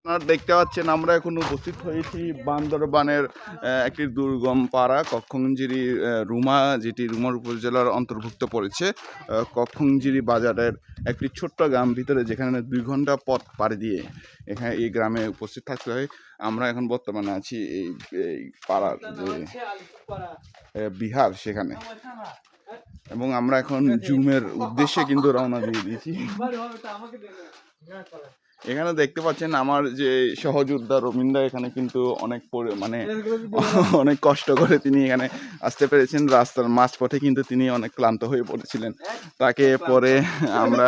আপনারা দেখতে পাচ্ছেন আমরা এখন উপস্থিত হয়েছি বান্দরবানের একটি দুর্গম পাড়া কক্ষঞ্জিরি রুমা, যেটি রুমার উপজেলার অন্তর্ভুক্ত পড়েছে। কক্ষঞ্জিরি বাজারের একটি ছোট্ট গ্রাম ভিতরে, যেখানে 2 ঘন্টা পথ পাড়ি দিয়ে এখানে এই গ্রামে উপস্থিত থাকতে হয়। আমরা এখন বর্তমানে আছি এই পাড়ার যে বিহার সেখানে, এবং আমরা এখন জুমের উদ্দেশ্যে কিন্তু রওনা দিয়ে দিয়েছি। এখানে দেখতে পাচ্ছেন আমার যে সহযোদ্ধা রবীন্দ্র এখানে কিন্তু অনেক কষ্ট করে তিনি এখানে আসতে পেরেছেন। রাস্তার মাঝপথে কিন্তু তিনি অনেক ক্লান্ত হয়ে পড়েছিলেন। তাকে পরে আমরা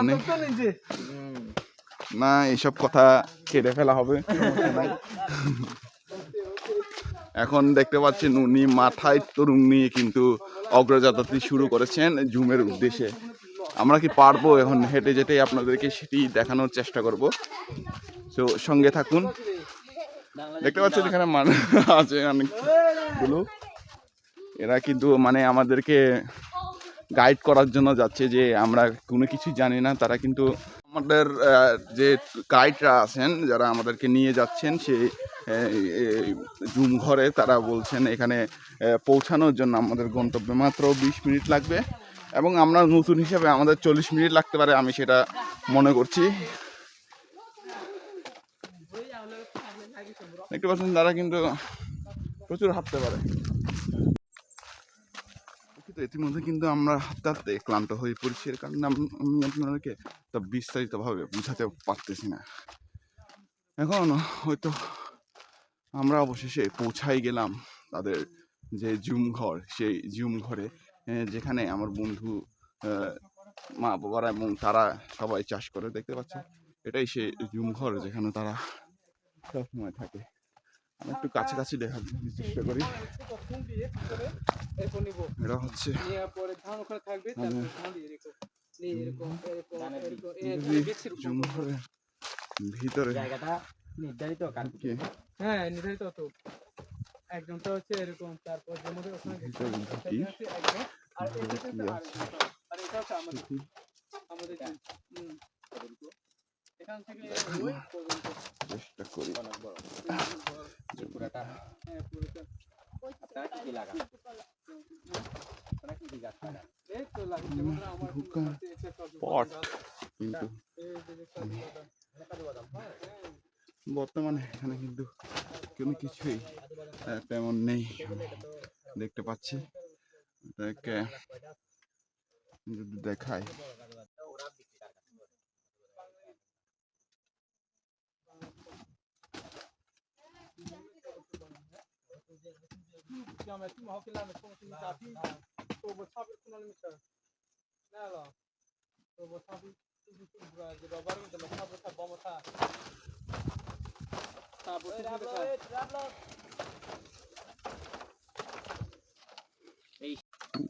অনেক না এইসব কথা কেটে ফেলা হবে। এখন দেখতে পাচ্ছেন উনি মাথায় তরুণ নিয়ে কিন্তু অগ্রযাত্রাটি শুরু করেছেন জুমের উদ্দেশ্যে। আমরা কি পারবো এখন হেঁটে যেতে আপনাদেরকে সেটি দেখানোর চেষ্টা করব। তো সঙ্গে থাকুন। দেখতে পাচ্ছেন এখানে মানুষ আছে অনেকগুলো, এরা কিন্তু আমাদেরকে গাইড করার জন্য যাচ্ছে, যে আমরা কোনো কিছু জানি না। তারা কিন্তু আমাদের যে গাইডরা আছেন যারা আমাদেরকে নিয়ে যাচ্ছেন সেই জুম ঘরে, তারা বলছেন এখানে পৌঁছানোর জন্য আমাদের গন্তব্যে মাত্র 20 মিনিট লাগবে, এবং আমরা নতুন হিসাবে আমাদের 40 মিনিট লাগতে পারে, আমি সেটা মনে করছি। দেখতে পাচ্ছেন তারা কিন্তু প্রচুর হাঁটতে পারে। ইতিমধ্যে কিন্তু আমরা হাঁটতে হাঁটতে ক্লান্ত হয়ে পড়ছি, এর কারণে আমি আপনাদেরকে তা বিস্তারিতভাবে বুঝাতে পারতেছি না। এখন হয়তো আমরা অবশেষে পৌঁছাই গেলাম তাদের যে জুম ঘর, সেই জুম ঘরে, যেখানে আমার বন্ধু মা বাবারা এবং তারা সবাই চাষ করে। দেখতে পাচ্ছেন এটাই সেই জুম ঘর যেখানে তারা সবসময় থাকে। আমি একটু কাছাকাছি দেখার চেষ্টা করি। এটা হচ্ছে জুম ঘরের ভিতরে জায়গাটা নির্ধারিত কালকে, হ্যাঁ নির্ধারিত তো একজনটা হচ্ছে এরকম, তারপর যেমন ওখানে একদম, আর এটা হচ্ছে আমাদের এখান থেকে ওই পর্যন্ত চেষ্টা করি। পুরোটা হ্যাঁ পুরোটা আপনারা কি লাগান, আপনারা কি গাছ লাগান? এই তো লাগিয়েছে আমরা, আমার পট কিন্তু বর্তমানে এখানে কিন্তু কোনো কিছুই তেমন নেই দেখতে পাচ্ছি। এটাকে যদি দেখাই,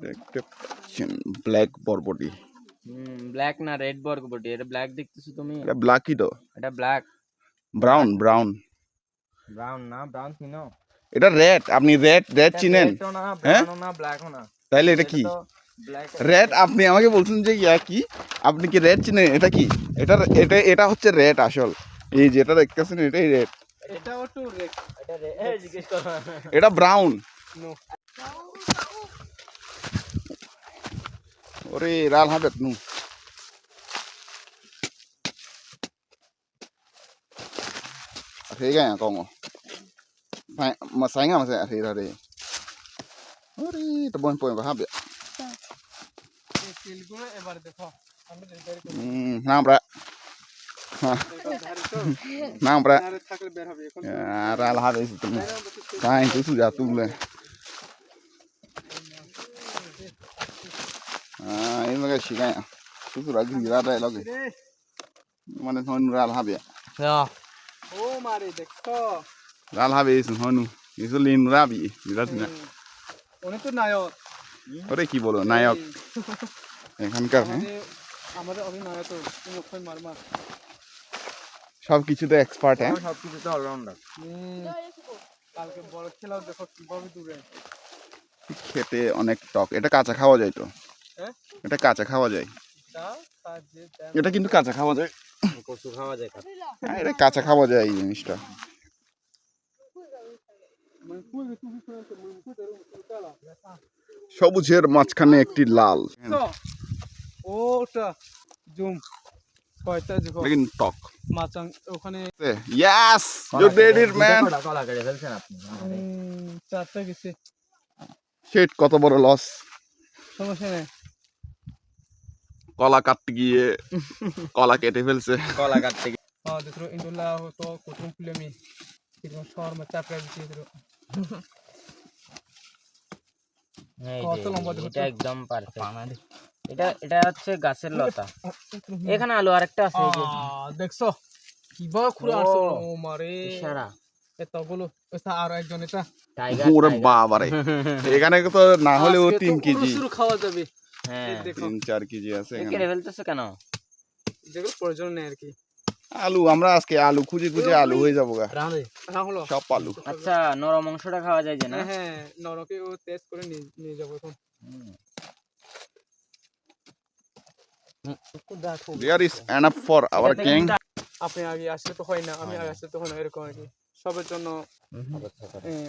দেখতে পাচ্ছেন ব্ল্যাক বরবটি। ব্ল্যাক না রেড বরবটি, এটা ব্ল্যাক দেখতেছো তুমি? এটা ব্ল্যাকই তো। এটা ব্ল্যাক, ব্রাউন ব্রাউন ব্রাউন না, ব্রাউন চিনো? এটা রেড। আপনি রেড চিনেন? হ্যাঁ না, ব্ল্যাকও না। তাইলে এটা কি? রেড। আপনি আমাকে বলছেন যে ইয়া কি, আপনি কি রেড চিনেন? এটা কি? এটা হচ্ছে রেড আসল। এই যেটা দেখতেছেন এটাই রেড। এটাও তো রেড। এটা রেড জিজ্ঞেস করো। এটা ব্রাউন। ওরে রাল হাবেত নু thế cái à con mà sáng à mà sẽ thì là đi ori to bon point ba habe এই তেলগুলো এবার দেখো আমি নির্ধারিত না bra না bra আরে থাকলে বের হবে এখন রাল habe তুমি কাই তুই সুজা তুলে এই লাগে শিখায় তুই সুরা গিরা রে লাগে মানে হন রাল habe ও মারে দেখো রাল habe হনু ইসু লিন রাবি বিরাট না উনি তো নায়ক। ওরে কি বলো নায়ক এখানকার? আমাদের অভিনয় তো মুখই মারমা, সব কিছুতে এক্সপার্ট। হ্যাঁ সব কিছুতে অলরাউন্ডার। কালকে বড় খেলাও দেখো কিভাবে দূরে। খেতে অনেক টক। এটা কাঁচা খাওয়া যায় তো? হ্যাঁ এটা কাঁচা খাওয়া যায়। এটা কিন্তু কাঁচা খাওয়া যায়। কচু খাওয়া যায় হ্যাঁ, এটা কাঁচা খাওয়া যায় এই জিনিসটা। সবুজের মাঝখানে একটি লাল, ওটা জুম কয়টা দেখো লেকিন টক। মাচাং ওখানে Yes, you did it, man. কলা কেটে ফেলছেন আপনি 4টা গেছে Shit, কত বড় লস। সমস্যা নেই কলা কাটতে গিয়ে কলা কেটে ফেলছে। কলা কাটতে দেখো ইন্ডোলা হতো কুটুম প্লেমি কিন্তু শহর মে চাপড়া দিতে দেখো কত লম্বা দেখো এটা একদম পারফেক্ট এটা এটা হচ্ছে গাছের লতা এখানে আলু আরেকটা আছে এই যে দেখছো কিভাবে খুলে আসছে ও মারে ইশারা এতগুলো ওটা আর একজন এটা টাইগার ওরে বাবারে, এখানে তো না হলেও আজকে তো 3 কেজি, শুরু খাওয়া যাবে হ্যাঁ এই দেখো 3-4 কেজি আছে এ এখানে। কেটে ফেলতেছে কেন যেগুলো প্রয়োজন নেই আর কি আলু আমরা আজকে আলু খুঁজে খুঁজে আলু হয়ে যাবো গা, হলো সব আলু। আচ্ছা নরম অংশটা খাওয়া যায় যে না হ্যাঁ নরকে ও টেস্ট করে নিয়ে যাবো এখন There is enough for our king. আপনি আগে আসলে তো হয় না আমি আগে আসলে তো হয় না এরকম আর কি সবার জন্য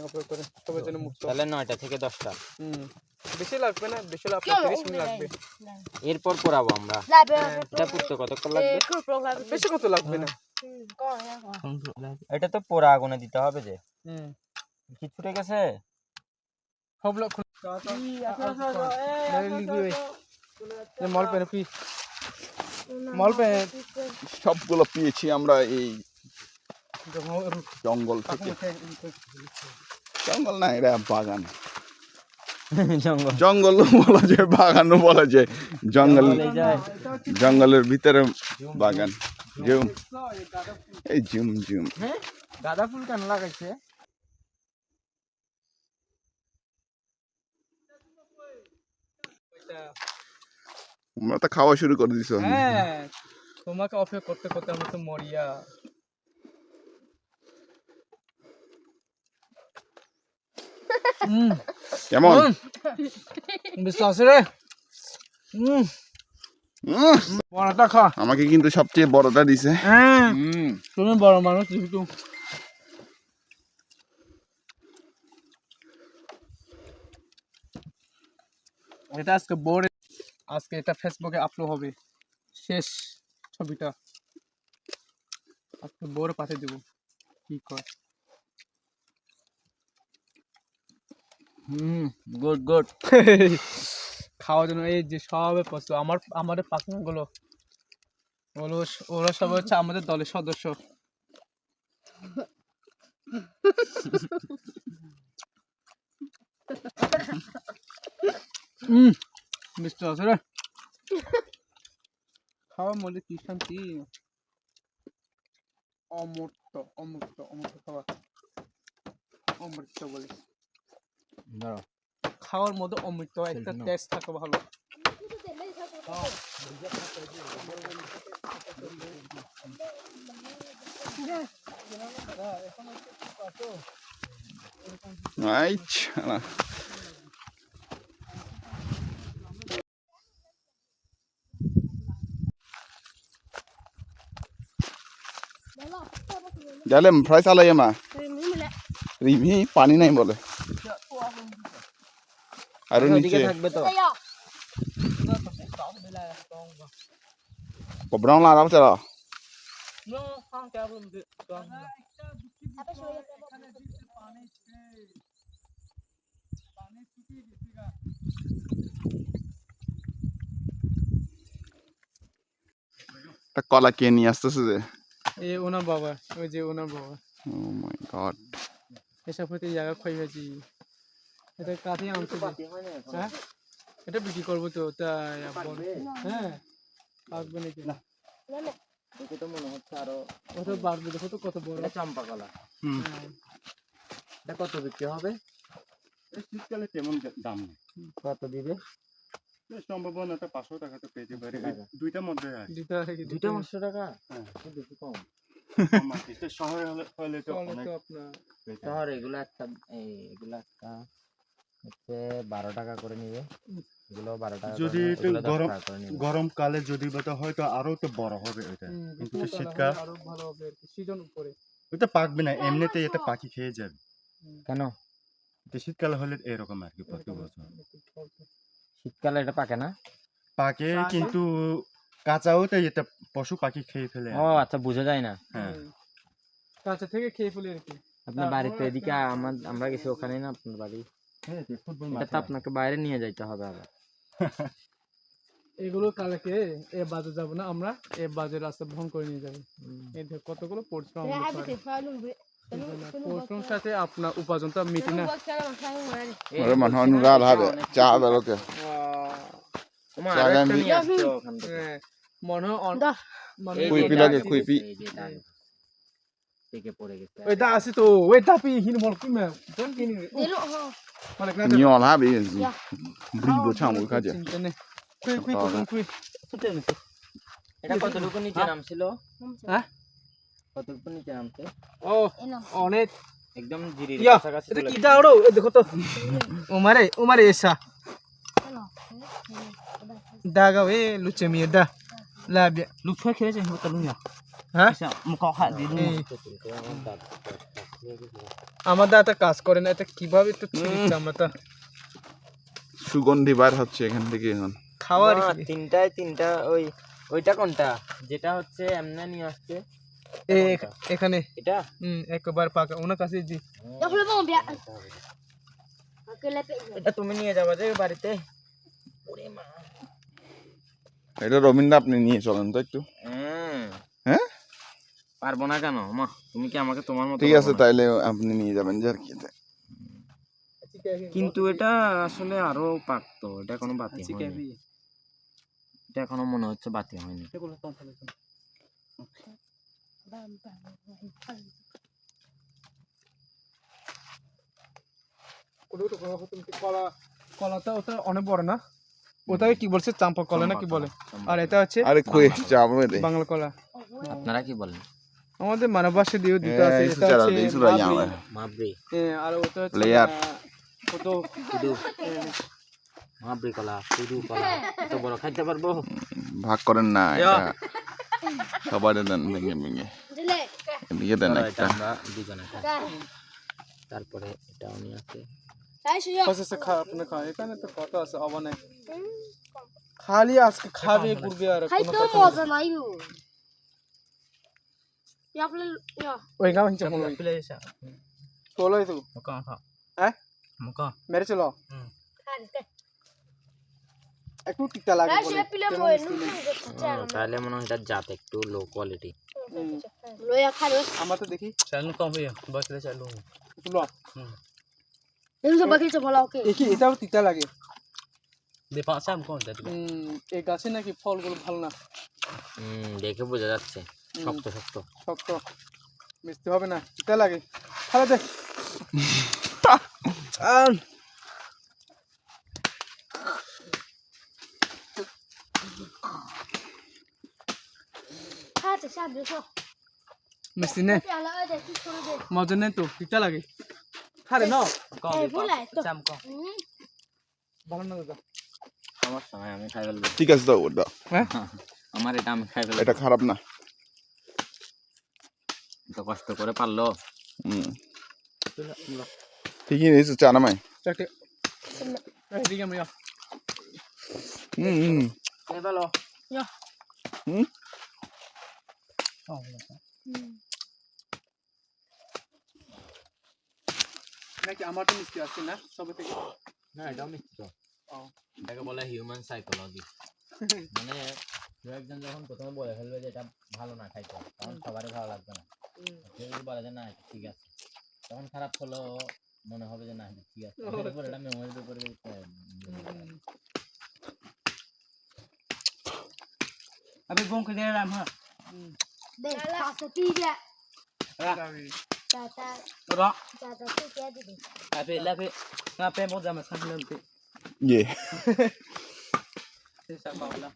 অপেক্ষা করে সবার জন্য মুক্ত তাহলে 9টা থেকে 10টা বেশি লাগবে না বেশি লাগবে 30 মিনিট লাগবে এরপর পোড়াবো আমরা এটা পুড়তে কতক্ষণ লাগবে বেশি কত লাগবে না এটা তো পোড়া আগুনে দিতে হবে যে কি ছুটে গেছে সব লোক মল পেন পি মল পেন সবগুলো পেয়েছি আমরা এই জঙ্গল থেকে। জঙ্গল না, এটা বাগান। জঙ্গল জঙ্গল বলা যায়, বাগানও বলা যায়। জঙ্গল, জঙ্গলের ভিতরে বাগান। জুম, এই জুম জুম। হ্যাঁ গাঁদা ফুল কেন লাগাইছে তোমরা তো খাওয়া শুরু করে দিছো। হ্যাঁ তোমাকে অপেক্ষা করতে করতে আমরা তো মরিয়া কেমন? বিশ্বাস রে বড়টা খা আমাকে কিন্তু সবচেয়ে বড়টা দিছে। হ্যাঁ তুমি বড় মানুষ যেহেতু এটা আজকে বোর্ডে আজকে এটা ফেসবুকে আপলোড হবে শেষ ছবিটা আজকে বোর্ডে পাঠিয়ে দেবো কি কর গুড গুড খাওয়ার জন্য এই যে সবে পছন্দ আমাদের পার্টনার গুলো ওরা সবাই হচ্ছে আমাদের দলের সদস্য মিষ্টি আছে রে খাওয়া মধ্যে কি শান্তি অমৃত অমৃত অমৃত খাওয়া অমৃত বলে খাওয়ার মধ্যে অমৃত একটা টেস্ট থাকে ভালো আচ্ছা, Dalam fry salah ya ma. Rimi pani নাই বলে। আর নিচে থাকবে তো Brown lah apa cara? তা কলা কে নিয়ে আসতেছে যে? এই ওনার বাবা ওই যে ওনার বাবা Oh my god. এসব হতে জায়গা ক্ষয় হয়েছি এটা কাঁথি আনছে হ্যাঁ এটা বিক্রি করবো তো তাই হ্যাঁ পাকবে নাকি না দেখে তো মনে হচ্ছে আরো ওটা বাড়বে দেখো তো কত বড় চম্পা কলা এটা কত বিক্রি হবে শীতকালে তেমন দাম নেই কত দিবে সম্ভাবনা 500 টাকা তো পেয়ে যাবে দুইটার মধ্যে হয় দুইটা 500 টাকা হ্যাঁ বেশি কম শহরে হলে তো অনেক আপনার শহর এগুলা একটা এগুলা একটা হচ্ছে 12 টাকা করে নিবে এগুলো 12 টাকা যদি করে, একটু এগুলো 10 গরম টাকা করে নিবে। গরমকালে যদি বাটা হয় তো আরো তো বড় হবে এটা, কিন্তু তো শীতকাল আরো ভালো হবে আর কি সিজন উপরে ওটা পাকবে না, এমনিতে এটা পাখি খেয়ে যাবে। কেন তো শীতকালে হলে এরকম আর কি প্রতি বছর শীতকালে এটা পাকে না? পাকে, পাকে। কিন্তু কাঁচাও তো এটা পশু পাখি খেয়ে ফেলে ও আর কি। আচ্ছা, বোঝা যায় না। হ্যাঁ কাঁচা থেকে খেয়ে ফেলে আর কি আপনার বাড়িতে এদিকে আমরা গেছি ওখানে না আপনার বাড়ি, হ্যাঁ যে ফুটবল এটা মাঠে তো আপনাকে বাইরে নিয়ে যাইতে হবে আবার। এগুলো কালকে এ বাজে যাব না আমরা, এ বাজে রাস্তা ভ্রমণ করে নিয়ে যাবো। এই দেখো কতগুলো পরিশ্রম আমাদের করে। পরিশ্রমের সাথে আপনার উপার্জনটা মিটি না। ওরে মানুহ নুরা লাবে চা বেলকে তোমার চা আরেকটা গান নিয়ে আসছে ওখান থেকে। হ্যাঁ, মনে হয় এই কুইপি যে লাগে, এটা কুইপি। এই যে এটা থেকে পড়ে গেছে। ওই দা আছে তো ওই দাপি হিন বল কি মে কোন কিনি মানে না নিও লাবে ব্রিবো চামু কাজে চিন্তা নেই কুই কুই এটা কতটুকু নিচে নামছিল? হ্যাঁ কতটুকু নিচে নামছে? ও অনেক একদম জিরির ইয়া কাছাকাছি এটা চলে কি দাও এ দেখো তো উমারে এসা দাগা এ লুচে মি দা লাবে লুচুয়া খেয়েছে হতো লুইয়া হ্যাঁ আচ্ছা মুখা খা দিয়ে দিন। আমার দাদা কাজ করে না, এটা কিভাবে তো ছিড়ছে আমরা সুগন্ধি বার হচ্ছে এখান থেকে এখন খাওয়ার না, তিনটা ওইটা কোনটা যেটা হচ্ছে এমনি নিয়ে আসছে এখানে এটা? একবার পাকা ওনার কাছে জি এটা তুমি নিয়ে যাবা যে বাড়িতে? এটা রবীন্দ্র আপনি নিয়ে চলেন তো একটু হ্যাঁ পারবো না কেন মা, তুমি কি আমাকে তোমার মতো ঠিক আছে ভাবো না? তাইলে আপনি নিয়ে যাবেন যার কি কিন্তু এটা আসলে আরো পাকতো, এটা এখনো বাতি হয়নি, এটা এখনো মনে হচ্ছে বাতি হয়নি। কলাটা ওটা অনেক বড় না, ওটাকে কি বলছে চাম্পা কলা না কি বলে, আর এটা হচ্ছে আরে কই চাবো রে বাংলা কলা। আপনারা কি বলেন? আমাদের মানব ভাষা দিয়েও দিতে আছে, এই এটা সুচারা হচ্ছে দেই সুরা মাবরি। ইয়ামা মাবরি আর ওটা হচ্ছে Player. কত কুদু, মাবরি কলা, কুদু কলা, এত বড় খাইতে পারবো? ভাগ করেন না এটা সবাই দেন ভেঙে ভেঙে এদিকে দেন ধরো, এটা একটা আমরা দুজনে খাই। তারপরে এটাও নিয়ে আছে। প্রসেসে আপনি খা, এখানে তো কত আছে অবনে খালি আজকে খাবে ঘুরবে আর কোনো কথা নেই। ওই গাঁও হিংসা বলো চলো তো মুখা খা, হ্যাঁ মুখা। মেরে চলো একটু টিকা লাগে বলে কেমন মিষ্টি নেই। তাহলে মনে হয় এটা জাত একটু লো কোয়ালিটি। আমরা তো দেখি চালু কম হইয়া বসলে চালু। একটু লো দেখি এটাও তিতা লাগে। দে পাঁচাম কোনটা? এই গাছে নাকি ফলগুলো ভালো না, দেখে বোঝা যাচ্ছে শক্ত শক্ত। শক্ত মিষ্টি হবে না, তিতা লাগে। খালা দেখ মিষ্টি নেই, মজা নেই তো, তিতা লাগে। খারে না চাম কম ভালো না দাদা। সমস্যা নাই, আমি খাই ফেলবো। ঠিক আছে দাও ওটা হ্যাঁ আমার এটা আমি খাই ফেলবো। এটা খারাপ না তো কষ্ট করে পারলো। ঠিকই নিয়েছো চা নামাই চারটে এদিকে আমরা ভালো নাকি আমার তো মিষ্টি আসছে না সবে থেকে। না, এটাও মিষ্টি তো। এটাকে বলে হিউম্যান সাইকোলজি। মানে কেউ একজন যখন প্রথমে বলে ফেলবে যে এটা ভালো না খাইতে, তখন সবারই ভালো লাগবে না। কেউ যদি বলে যে না এটা ঠিক আছে, তখন খারাপ হলেও মনে হবে যে না এটা ঠিক আছে। এর উপর এটা মেমোরির উপরে अबे बोंग के दे रहा है हां दे चाचा पी गया चाचा रा चाचा से क्या दे अबे ला पे ना पे बहुत ज्यादा सब लेते ये से सब बावला